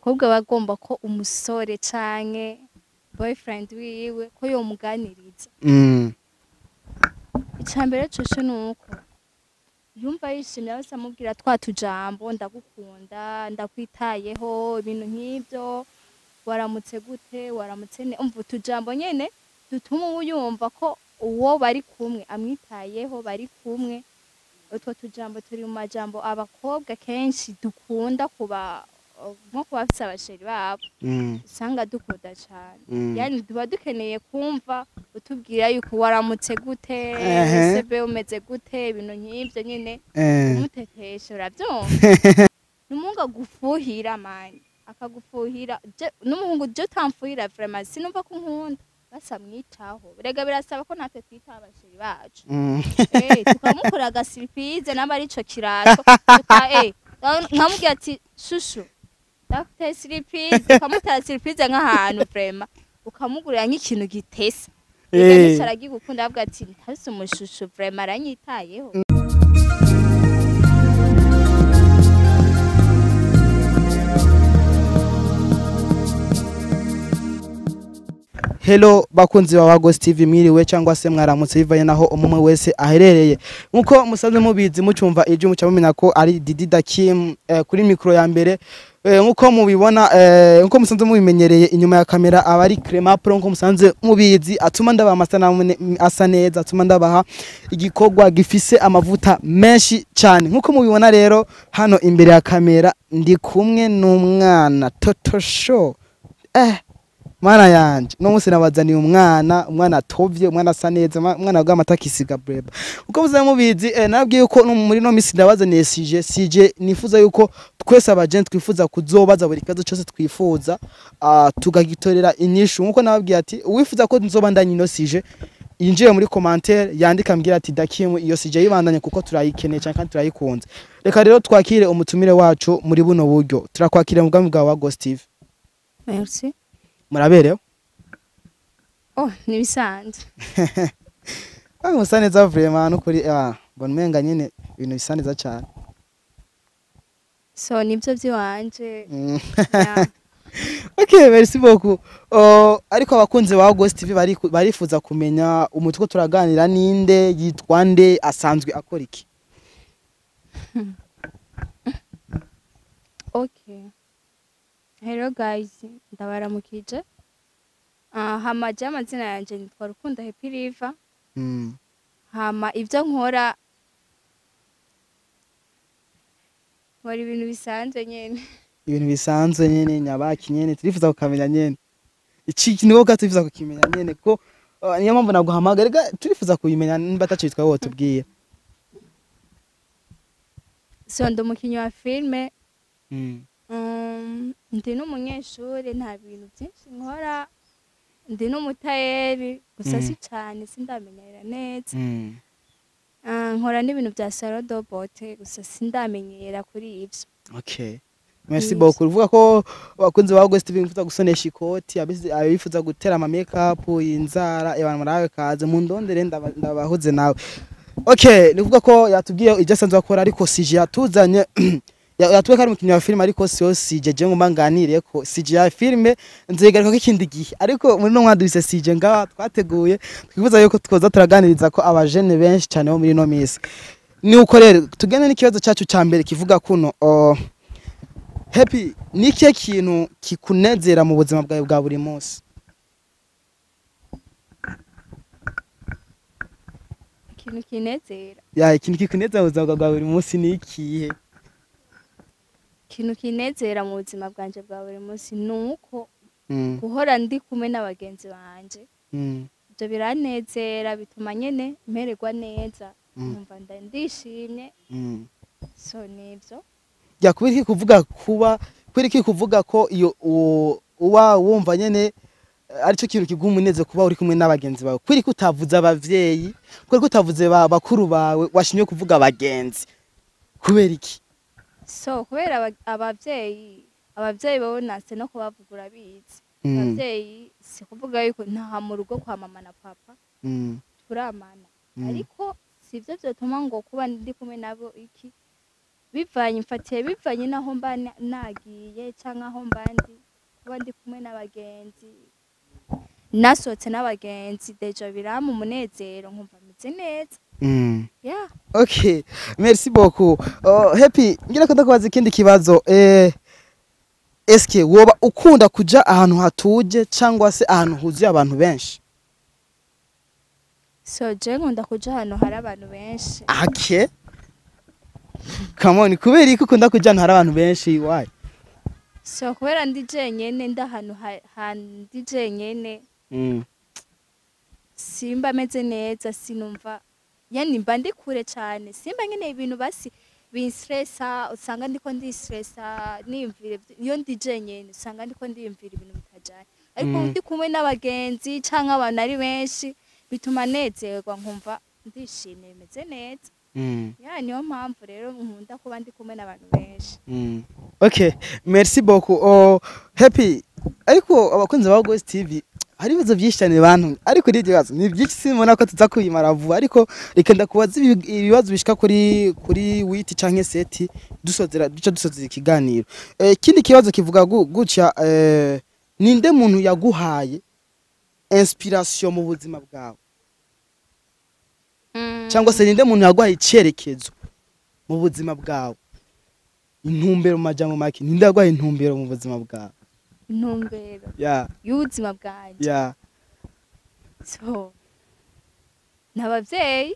umukobwa bagomba ko umusore canke boyfriend wiwe ko yomuganiriza icambere cose nuko yumva yishimye bose amubwira twatujambo ndagukunda ndakwitayeho ibintu nk'ivyo waramutse gute waramutse ne umva utujambo nyene dutuma uyumva ko uwo bari kumwe amwitayeho bari kumwe utwo tujambo turi mu majambo abakobwa kenshi dukunda kuba nko kubafise abasheri babo usanga dukunda cyane yani tuba dukeneye kumva utubwira yuko waramutse gute sebe umeze gute ibintu nk'ivyo nyene umutetesha uravyumva n'umuhungu agufuhira mani akagufuhira n'umuhungu je utamfuhira vraiment sinumva ko nkunda basamwitaho rega birasaba ko natwe twita abasheri bacu tukamukora agasiripize naba arico kirato nkamubwira ati shushu ndafite siripize ukamutera siripize nk'ahantu vraiment ukamugurira nk'ikintu gitesa rega aragigukunda avuga ati ntase umushushu vraiment aranyitayeho. Hello bakunzi ba Wagos TV mwiriwe cyangwa se mwaramutse bivaye naho umwe wese aherereye nkuko musanze mubizi mucumva ije mucamumenya ko ari Didi Dakim kuri micro ya mbere nkuko mubibona nkuko musanze mubimenyereye inyuma ya kamera abari Crema Pro nkuko musanze mubizi atuma ndaba amasanamu asa neza atuma ndabaha igikogwa gifise amavuta menshi cyane nkuko mubibona rero hano imbere ya kamera ndi kumwe n'umwana Toto Show Mana yanje no musi nabazaniye umwana atovye umwana asa neza umwana waga amatakisiga breba uko muzaye mubizi nabwiye uko muri no misi ndabazaniye CJ nifuza yuko twese abagent twifuza kuzobaza buri kazo cyose twifuza tugagitorera inyishu nkuko nababwiye ati uwifuza ko nzobandanye no CJ yinjiye muri commentaire yandika mbwira ati Dakim iyo CJ yibandanye kuko turayikeneye cyane kandi turayikunze reka rero twakire umutumire wacu muri buno buryo turakwakira mu bwami bwa Wagos TV. Merci. Murabereho? Nibisanzwe. Musaneza vraiment nukuri mbona menga nyene ibintu bisaneza cyane. So nibyo byiwanje. Okay, merci beaucoup. Ariko abakunzi ba Wagos TV barifuza kumenya umutwe turaganira ninde yitwa nde asanzwe akora iki? Okay. Hello guys, ndabaramukije. Hama je amazina yanje nitwa Rukundo Happy River. Hama ivyo nkora ibintu bisanzwe nyene. Ibintu bisanzwe nyene nyabaki nyene turifuza kukamenya nyene. Iki niwo gaturifuza kukimenya nyene ko niyo mpamvu naguhamagara turifuza kuyimenya nimba atacitwa wowe tubwiye. So ndo mukinyi wa filme. Ndi n'umunyeshuri nta bintu byinshi nkora ndi n'umutayeri gusa si cyane sindamenyera neza nkora n'ibintu bya salon de beauté gusa sindamenyera kuri ivyo. Okay, merci beaucoup. Uvuga ko bakunze ba Wagos TV bifuza gusonesha ikoti abifuza gutera ama makeup inzara abantu murawe kaze mu ndondere ndabahoze nawe. Okay, nivuga ko yatubwiye ijya sanzwe akora ariko CJ yatuzanye yatweka ari mukinya wa film ariko CJ je ngomba nganire ko CJ ya film nzegaruka ko ikindi gihe ariko muri no mwadubise CJ ngaha twateguye twifuza yuko twoza turaganiriza ko abajene benshi cyane bo muri no misi ni uko rero tugene n'ikibazo cyacu cya mbere kivuga kuno Happy niki kintu kikunezera mu buzima bwawe bwa buri munsi? Ikintu kinezera ikintu kikunezera mu buzima bwa buri munsi ni ikihe? Ikintu kinezera mu buzima bwanje bwa buri munsi nuko guhora ndi kumwe n'abagenzi banje ibyo biranezera bituma nyene mpererwa neza numva ndishimye so nivyo yakubiri kuvuga ko iyo uwa wumva nyene arico kintu kigumuneze kuba uri kumwe n'abagenzi bawe kwiri kutavuza abavyeyi kwiri kutavuze bakuru bawe washimye kuvuga abagenzi kubera iki? So kubera abavyeyi bawe nase no kubavugura bizi abavyeyi si kuvuga yuko nta mu rugo kwa mama na papa turamana ariko sivyo byotuma ngo kuba ndi kumwe nabo iki mfatiye bivanye naho mba nagiye canke aho mba ndi, kuba ndi kumwe n'abagenzi nasohotse n'abagenzi deja birampa umunezero nkumva meze neza. Yeah. Okay, merci beaucoup. Happy, ngira ko ndakubaza ikindi kibazo. Eske woba ukunda kuja ahantu hatuje cyangwa se ahantu huzuye abantu benshi? So je nkunda kuja ahantu hari abantu benshi. Okay. Come on, kubera iki ukunda kuja ahantu hari abantu benshi? Why? So kubera ndi jenyene ndahantu ndi jenyene. Simba meze neza, sinumva yani mba ndi kure cyane, simba nyene ibintu basi binstressa, usanga ndiko ndistressa nimvire iyo ndi jenyene, usanga ndiko ndimvira ibintu bitajanye, ariko ndi kumwe n'abagenzi canke abantu ari benshi bituma nezerwa nkumva ndishimye meze neza. Ya niyo mpamvu rero nkunda kuba ndi kumwe n'abantu benshi. Okay, merci beaucoup. Happy, ariko abakunzi ba Ghost TV hari ibibazo byinshi cyane bantu, ariko iri bibazo ni byinshi simona ko tuza kuyimara vuba, ariko reka ndakubaza ibibazo bishika kuri witi canke seti dusozera ikiganiro. Kindi kibazo kivuga guca ninde muntu yaguhaye inspiration mu buzima bwawe? Cyangwa se ninde muntu yaguhaye icyerekezo mu buzima bwawe? Intumbero mu majambo make, ninde yaguhaye intumbero mu buzima bwawe? Intumbero y'ubuzima bwanjye. So n'abavyeyi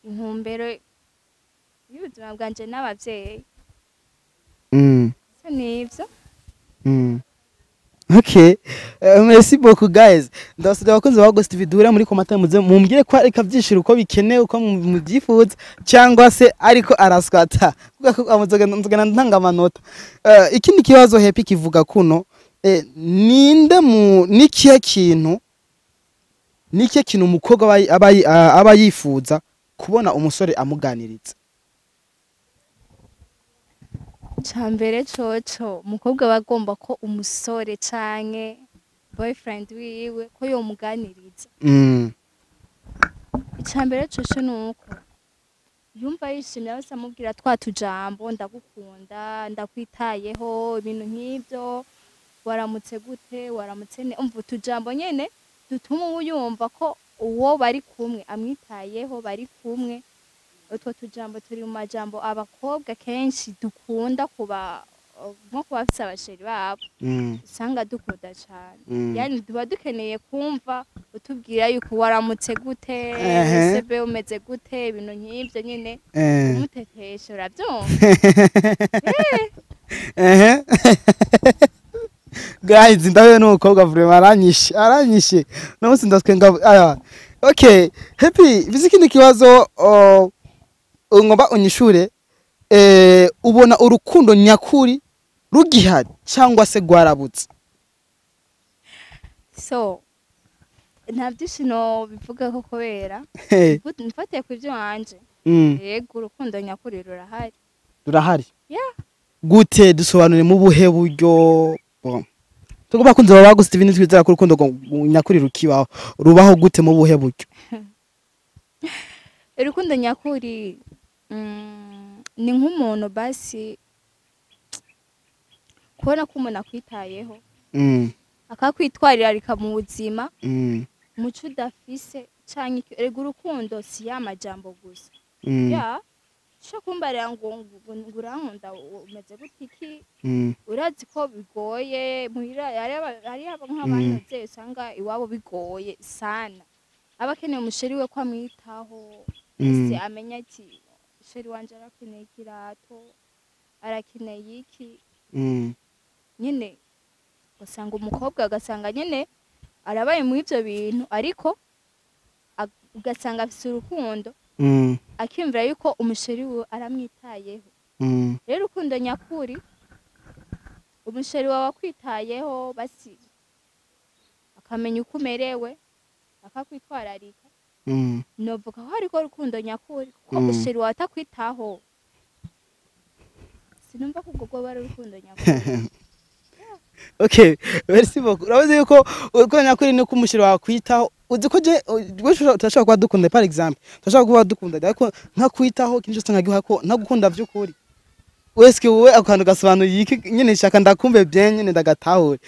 intumbero y'ubuzima bwanjye n'abavyeyi. So nivyo. Okay, merci beaucoup guys. Ndasaba abakunzi ba Ghost TV duhura muri komata mumbwire ko areka byishira uko bikenewe uko mubyifuza cyangwa se ariko araswata kuko amuzogana ntanga amanota. Ikindi kibazo Happy kivuga kuno ninde mu nikihe kintu umukobwa aba yifuza kubona umusore amuganiriza? Chambere coco umukobwa bagomba ko umusore canke boyfriend wiwe ko yomuganiriza. Chambere coco nuko yumva yishimye bose amubwira twatujambo ndagukunda ndakwitayeho ibintu nk'ibyo waramutse gute waramutse ne umva tujambo nyene dutuma uyumva ko uwo bari kumwe amwitayeho bari kumwe. Utwo tujambo turi mu majambo abakobwa kenshi dukunda kuba nko kubafisa abasheri babo usanga dukunda cyane. Yani duba dukeneye kumva utubwira yuko waramutse gute sebe umeze gute ibintu nk'ibyo nyine umutetesha urabyumva. Guys, ndawe n'umukobwa vraiment aranyishe no musi ndaskenga. Okay, Happy, bizikindi kibazo ngomba unyishure ubona urukundo nyakuri rugihari cyangwa se gwarabutse? So nta byishino bivuga ko kubera mfatiye ku byo wanje. Yego urukundo nyakuri rurahari. Yeah. Gute dusobanure mu buhe buryo? Tugomba kunze baba Ghost TV nitwizera ko urukundo nyakuri rubaho gute mu buhe buryo? Urukundo nyakuri ni nk'umuntu basi kubona ko umuntu akwitayeho akakwitwarira rika mu buzima muco udafise canke ego urukundo si yamajambo gusa. Ya sho kumbarira ngo urankunda umeze gutiki urazi ko bigoye muhira ari nk'abantu usanga iwabo bigoye sana abakeneye umusheri we ko amwitaho ese amenya ati sheri wanje arakeneye ikirato arakeneye iki nyine usanga umukobwa agasanga nyine arabaye mu ivyo bintu ariko ugasanga afise urukundo akimvira yuko umusheri we aramwitayeho. Rero urukundo nyakuri umusheri wawe akwitayeho basi akamenya uko umerewe akakwitwararika novuga ko hariko rukundo nyakuri kuko umusheri wawe atakwitaho sinumva ko ubwo bari urukundo nyakuri. Okay, merci beaucoup. Urabaze yuko urukundo nyakuri ni ko umusheri wawe akwitaho uzi ko je turashobora kuba dukunda par exemple turashobora kuba dukunda ariko nkakwitaho kinje usanga giha ko ntagukunda vy'ukuri weske wowe akantu gasobanuye iki nyene shaka ndakumve bien nyene ndagatahure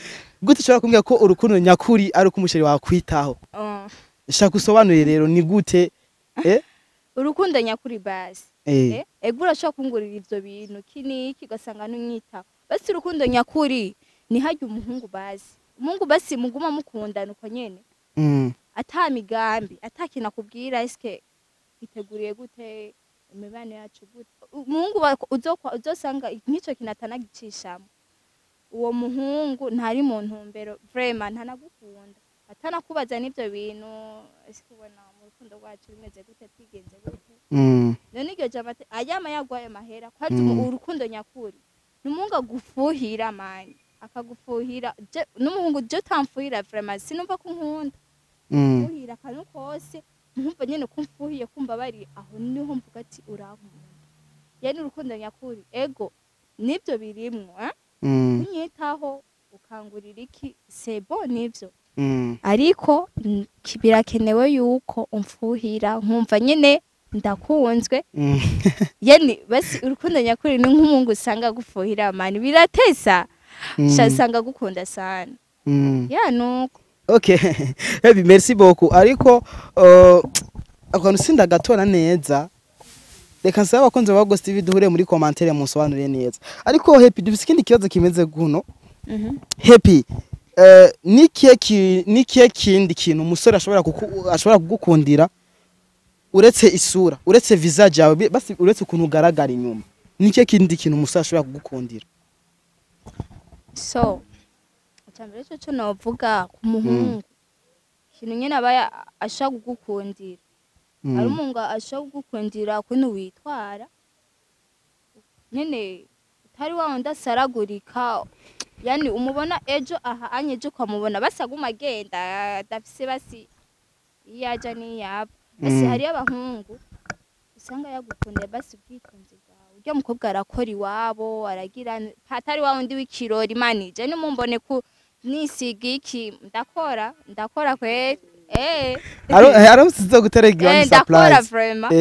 gute ushobora kumbwira ko urukundo nyakuri ari uko umusheri wakwitaho shaka usobanurire rero ni gute urukundo nyakuri basi ego urashobora kungurira ivyo bintu kiniki ugasanga n'umwitaho basi urukundo nyakuri ni harya umuhungu basi muguma mukundana uko nyene ata migambi ata kintu akubwira eske iteguriye gute imibano yacu gute umuhungu uzosanga nk'ico kintu atanagicishamo uwo muhungu ntari mu ntumbero vraiment ntanagukunda atanakubaza n'ivyo bintu eske ubona mu rukundo rwacu bimeze gute twigenze gute none iryo jambo ayama yagwaye mahera kwazi urukundo nyakuri n'umuhungu agufuhira manje akagufuhira n'umuhungu je tamfuhira vraiment sinumva ko nkunda fuhira kanu kose nkumva nyene kumfuhiye kumva bari aho niho mvuga ati urankunda yani urukundo nyakuri ego nibyo birimwo unyitaho ukangurira iki sebo nibyo ariko birakenewe yuko umfuhira nkumva nyene ndakunzwe yani basi urukundo nyakuri ni nk'umungu usanga gufuhira mani biratesa shasanga gukunda sana ya nuko okay baby merci beaucoup ariko akantu sindagatora neza reka nsaba abakunzi ba Ghost TV duhure muri commentaire musobanurire neza ariko Happy dufise ikindi kibazo kimeze guno Happy nikiye kindi kintu umusore ashobora kugukundira uretse isura uretse visage yawe basi uretse ukuntu ugaragara inyuma nikiye kindi kintu umusore ashobora kugukundira so cyambere cyo novuga ku muhungu kintu nyene aba ashaka kugukundira ari umungu ashaka kugukundira kuntu witwara nyene utari wawe ndasaragurika yani umubona ejo aha anyeje ukamubona basaguma agenda dafise basi iyaja niyapa basi hari abahungu usanga yagukundira basi ubwitonzi bwawe urya mukobwa arakora iwabo aragira patari wawe ndi w'ikirori manije nimumbone ku nisiga iki ndakora kweli aramusizo guterega surprise ndakora vraiment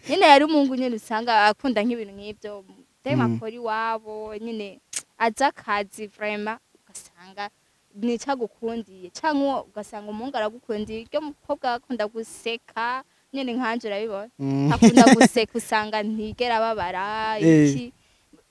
nyine yari umungu nyine usanga akunda nk'ibintu nk'ibyo tema akora iwabo nyine aza akazi vraiment ugasanga nicagukundiye cyangwa ugasanga umungu aragukundiye iryo mukobwa akunda guseka nyine nkanje urabibona akunda guseka usanga ntigera babara iki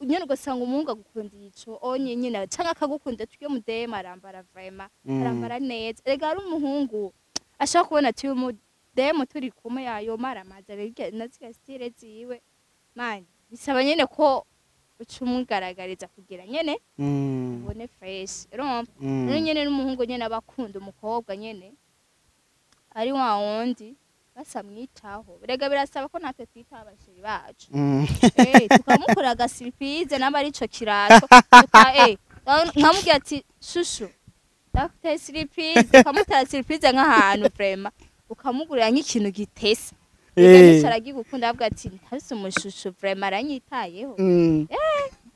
nyine ugasanga umungu agukundiye ico onye nyine cyangwa akagukunda tujye mudema arambara vraiment arambara neza rega ari umuhungu ashaka kubona ati umudemo turi kumwe yayo maramaza naziga style ziwe man bisaba nyine ko ucumugaragariza kugira nyene ubone fresh rero nyene n'umuhungu nyene abakunda umukobwa nyene ari wa wundi basamwitaho rega birasaba ko natwe twita abashiri bacu tukamukora agasiripirize namba ari ico kirato nkamubwira ati shushu dafite siripirize ukamutera siripirize nk'ahantu vraiment ukamugurira nk'ikintu gitesa rega aragigukunda avuga ati ntase umushushu vraiment aranyitayeho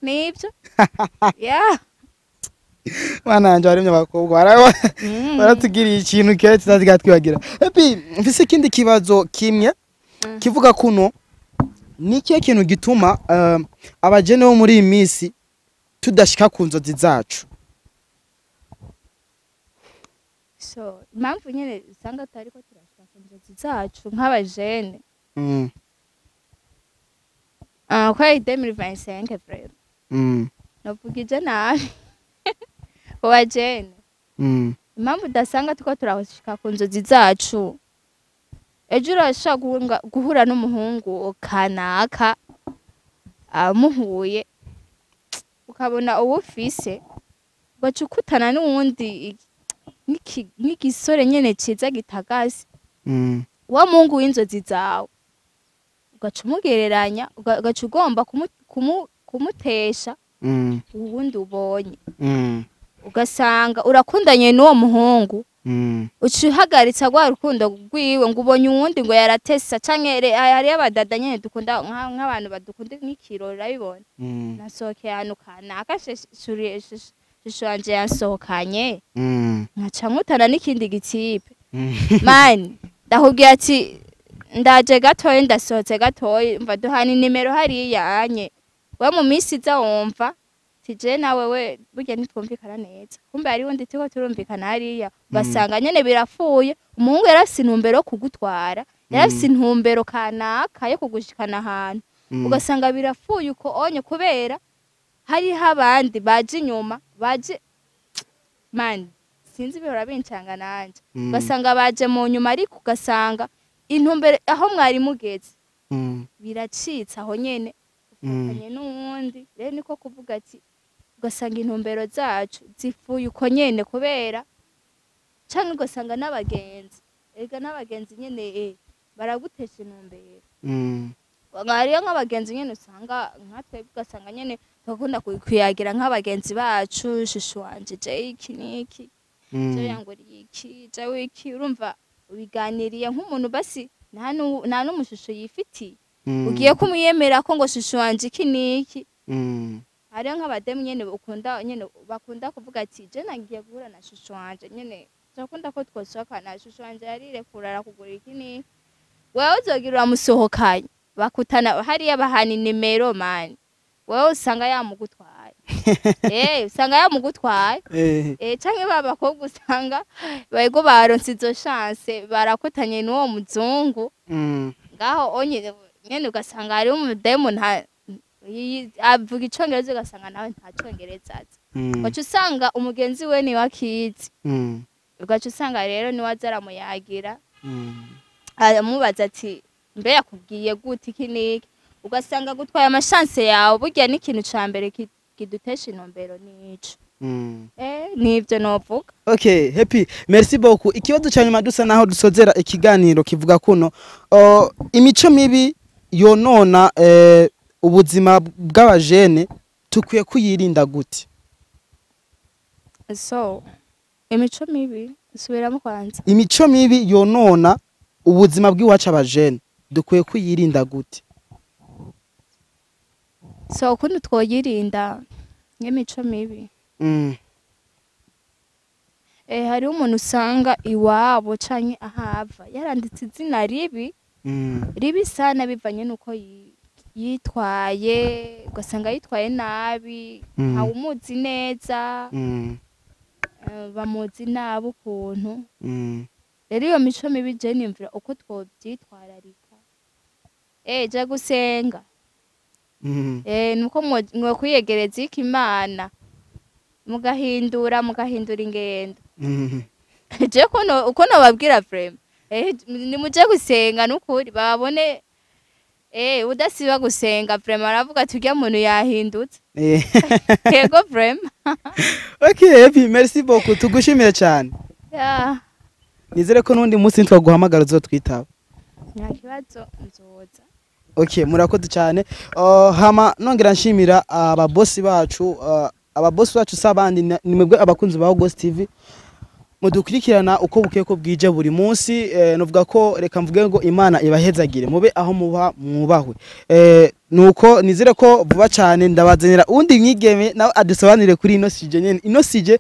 nibyo Wananje waremye abakobwa baratugiriye ikintu kera tutaziga twibagira Happy mfise ikindi kibazo kimwe kivuga kuno nikiye kintu gituma abajene bo muri imisi tudashika ku nzozi zacu so impamvu nyene usanga tutari ko turashika ku nzozi zacu nk'abajene kwa 2025 frère navugije nabi wajene impamvu udasanga tuko turashika ku nzozi zacu ejo urashaka guhura n'umuhungu kanaka muhuye ukabona ubufise bacukutana n'uwundi nk'igisore nyene ciza gitagase wa mungu w'inzozi zawe ugacumugereranya ugaca ugomba kumutesha uwundi ubonye ugasanga urakundanye n'uwo muhungu ucihagaritsa rwa rukundo rwiwe ngo ubonye uwundi ngo yaratesa canke hari abadada nyene dukunda nk'abantu badukunda nk'ikirori urabibona nasohokeye ahantu kanaka shusho wanje yansohokanye nkaca nkutana n'ikindi gitipe mani ndakubwira ati ndaje gatoya ndasohotse gatoya mva duhana inimero hariya anye we mu minsi iza wumva tije nawe we burya ntitwumvikana neza kumbe ari wundi tiko turumvikana hariya ugasanga nyene birapfuye umuhungu yarafise intumbero yo kugutwara yarafise intumbero kanaka yo kugushikana ahantu ugasanga birapfuye uko onye kubera hariho abandi baje inyuma baje mani sinzi bihora bincanga nanje ugasanga baje mu nyuma ariko ugasanga intumbero aho mwari mugeze biracitse aho nyene ufatanye n'uwundi rero niko kuvuga ati ugasanga intumbero zacu zifuye uko nyene kubera canke ugasanga n'abagenzi ega n'abagenzi nyene baragutesha intumbero hariyo nk'abagenzi nyene usanga nkatwe ugasanga nyene bakunda kuyagira nk'abagenzi bacu shushu wanje je iki niki je yanguriye iki je wiki urumva ubiganiriye nk'umuntu basi nta n'umushusho yifitiye ugiye kumuyemera ko ngo shushu wanje iki niki hariyo nk'abademu nyene bakunda kuvuga ati je nagiye guhura na shushu wanje nyene ndakunda ko twosohokana shushu wanje yarirekura arakugura iki niki wewe uzogira uramusohokanye bakutana hariya bahana inimero mani wewe usanga yamugutwaye usanga yamugutwaye canke babakobwa usanga bayego baronse izo chance barakutanye n'uwo muzungu ngaho onye nyene ugasanga ari umudemo avuga icongereza ugasanga nawe nta congereza azi ugaca usanga umugenzi we ni wakizi ugaca usanga rero ni wazaramuyagira aramubaza ati mbe yakubwiye gute iki niki ugasanga gutwaye amashance yawe burya n'ikintu ca mbere kidutesha intumbero nico nivyo novuga. Okay, Happy, merci beaucoup. Ikibazo ca nyuma dusa naho dusozera ikiganiro kivuga kuno imico mibi yonona ubuzima bw'abajene tukwiye kuyirinda gute? So imico mibi subiramo kwanza. Imico mibi yonona ubuzima bw'iwacu abajene dukwiye kuyirinda gute? So kundi twoyirinda nk'imico mibi. Hari umuntu usanga iwabo canke ahava yaranditse izina ribi ribi sana bivanye nuko yitwaye ugasanga yitwaye nabi ntawumuzi neza bamuzi nabi ukuntu rero iyo mico mibi je nimvira uko twovyitwararika je gusenga nuko mwe kwiyegereza ikimana mugahindura ingendo je uko nobabwira vrema ni muje gusenga nukuri babone udasiba gusenga vrema aravuga turya muntu yahindutse yego vrema. Okay, Happy, merci beaucoup, tugushimire cyane. Nizere ko nundi munsi twaguhamagara uzotwitaba. Nta kibazo nzoza. Okay, murakoze cyane. Hama nongera nshimira ababosi bacu sabandi nimwebwe abakunzi ba Ghost TV mudukurikirana uko bukeye ko bwije buri munsi novuga ko reka mvuge ngo Imana ibahezagire mube aho muba mwubahwe nuko nizere ko vuba cyane ndabazanira undi mwigeme nawe adusobanire kuri ino sije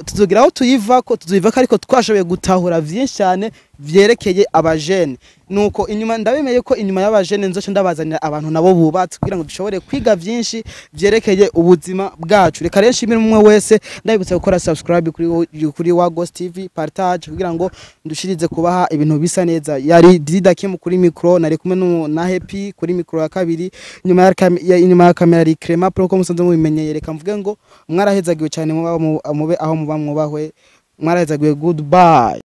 tuzogira aho tuyiva ko ariko twashoboye gutahura vyinshi cyane vyerekeye abajene nuko inyuma ndabemeye ko inyuma y'abajene nzoce ndabazanira abantu nabo bubatse kugira ngo dushobore kwiga vyinshi vyerekeye ubuzima bwacu. Reka rero nshimire umwe wese ndabibutsa gukora subscribe kuri wa Ghost TV, partage kugira ngo ndushirize kubaha ibintu bisa neza. Yari Dida Kim kuri micro, nari kumwe na Happy kuri micro ya kabiri, inyuma ya kamera ari Crema Pro ko musanze mubimenyeye. Reka mvuge ngo mwarahezagiwe cyane mube aho muba mwubahwe, mwarahezagiwe, goodbye.